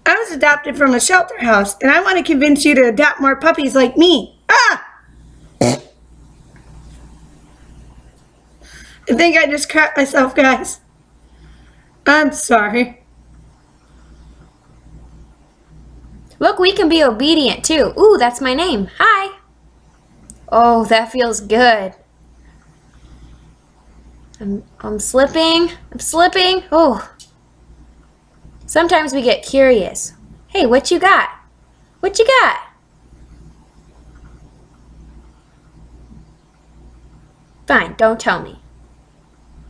I was adopted from a shelter house, and I want to convince you to adopt more puppies like me. Ah! I think I just crapped myself, guys. I'm sorry. Look, we can be obedient too. Ooh, that's my name. Hi. Oh, that feels good. I'm slipping. I'm slipping. Oh. Sometimes we get curious. Hey, what you got? What you got? Fine, don't tell me.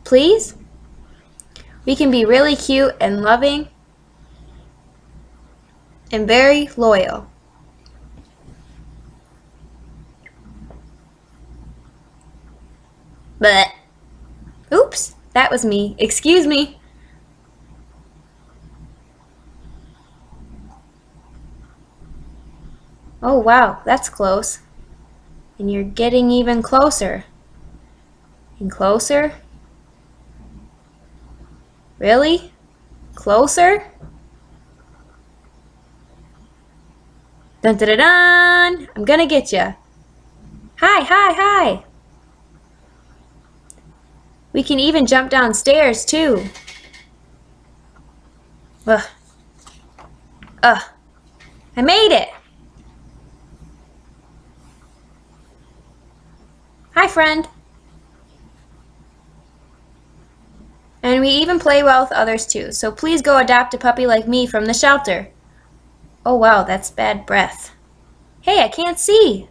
Please? We can be really cute and loving and very loyal. But, oops, that was me. Excuse me. Oh wow, that's close. And you're getting even closer. And closer? Really? Closer? Dun dun dun dun! I'm gonna get ya. Hi, hi, hi! We can even jump downstairs too. Ugh. Ugh. I made it! Hi, friend. And we even play well with others too, so please go adopt a puppy like me from the shelter. Oh wow, that's bad breath. Hey, I can't see.